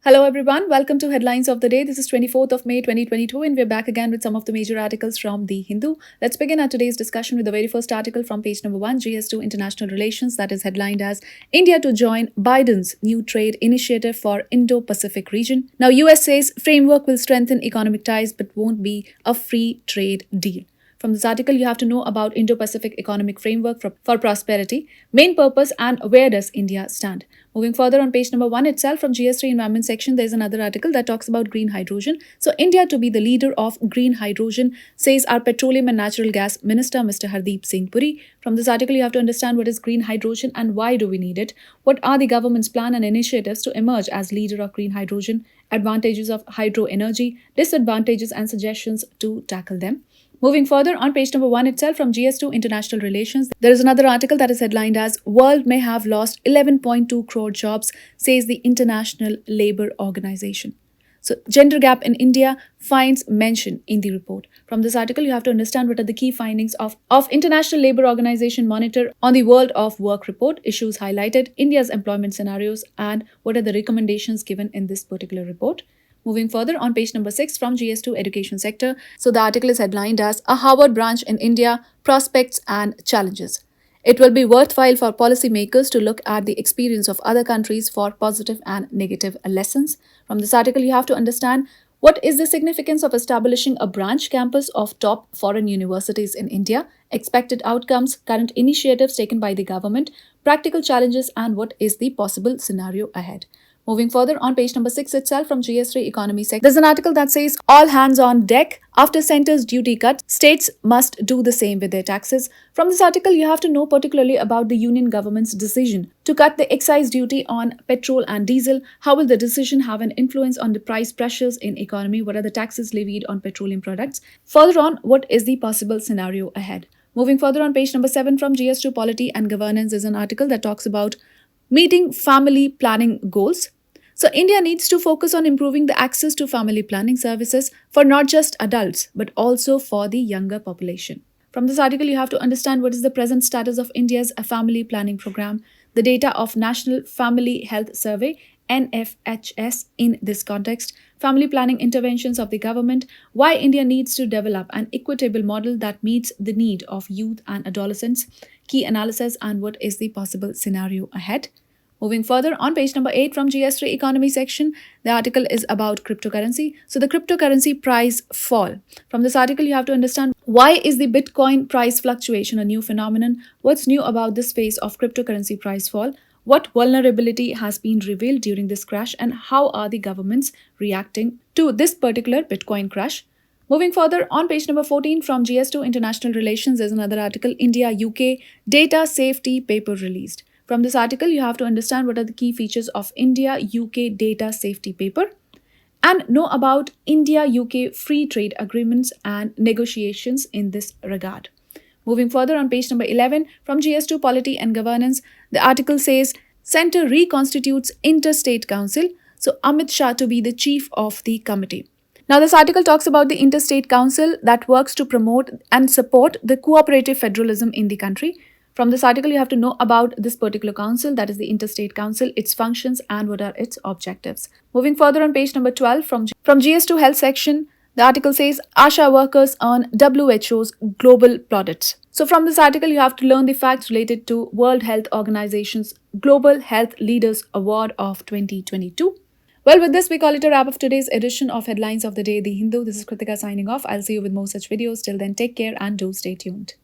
Hello everyone, welcome to Headlines of the Day. This is 24th of May 2022 and we're back again with some of the major articles from The Hindu. Let's begin our today's discussion with the very first article from page number 1, GS2 International Relations, that is headlined as India to join Biden's new trade initiative for Indo-Pacific region. Now US says framework will strengthen economic ties but won't be a free trade deal. From this article, you have to know about Indo-Pacific Economic Framework for Prosperity, main purpose and where does India stand. Moving further on page number 1 itself from GS3 Environment section, there's another article that talks about green hydrogen. So India to be the leader of green hydrogen, says our Petroleum and Natural Gas Minister, Mr. Hardeep Singh Puri. From this article, you have to understand what is green hydrogen and why do we need it. What are the government's plan and initiatives to emerge as leader of green hydrogen, advantages of hydro energy, disadvantages and suggestions to tackle them. Moving further on page number 1 itself from GS2 International Relations, there is another article that is headlined as World may have lost 11.2 crore jobs, says the International Labour Organization. So gender gap in India finds mention in the report. From this article, you have to understand what are the key findings of International Labour Organization Monitor on the World of Work report, issues highlighted, India's employment scenarios, and what are the recommendations given in this particular report. Moving further on page number 6 from GS2 Education Sector. So the article is headlined as A Harvard Branch in India, Prospects and Challenges. It will be worthwhile for policymakers to look at the experience of other countries for positive and negative lessons. From this article, you have to understand what is the significance of establishing a branch campus of top foreign universities in India, expected outcomes, current initiatives taken by the government, practical challenges, and what is the possible scenario ahead. Moving further on page number 6 itself from GS3 Economy Sector, there's an article that says all hands on deck. After centre's duty cut, states must do the same with their taxes. From this article, you have to know particularly about the union government's decision to cut the excise duty on petrol and diesel. How will the decision have an influence on the price pressures in economy? What are the taxes levied on petroleum products? Further on, what is the possible scenario ahead? Moving further on page number 7 from GS2 Polity and Governance is an article that talks about meeting family planning goals. So India needs to focus on improving the access to family planning services for not just adults, but also for the younger population. From this article, you have to understand what is the present status of India's family planning program, the data of National Family Health Survey, NFHS in this context, family planning interventions of the government, why India needs to develop an equitable model that meets the need of youth and adolescents, key analysis and what is the possible scenario ahead. Moving further on page number 8 from GS3 Economy section, the article is about cryptocurrency. So the cryptocurrency price fall. From this article, you have to understand why is the Bitcoin price fluctuation a new phenomenon? What's new about this phase of cryptocurrency price fall? What vulnerability has been revealed during this crash and how are the governments reacting to this particular Bitcoin crash? Moving further on page number 14 from GS2 International Relations, there's another article, India-UK Data Safety Paper released. From this article, you have to understand what are the key features of India-UK Data Safety Paper and know about India-UK Free Trade Agreements and negotiations in this regard. Moving further on page number 11 from GS2 Polity and Governance, the article says, Centre reconstitutes Interstate Council, so Amit Shah to be the chief of the committee. Now, this article talks about the Interstate Council that works to promote and support the cooperative federalism in the country. From this article, you have to know about this particular council, that is the Interstate Council, its functions and what are its objectives. Moving further on page number 12 from GS2 Health section, the article says ASHA workers earn WHO's global plaudits. So from this article, you have to learn the facts related to World Health Organization's Global Health Leaders Award of 2022. Well, with this, we call it a wrap of today's edition of Headlines of the Day, The Hindu. This is Kritika signing off. I'll see you with more such videos. Till then, take care and do stay tuned.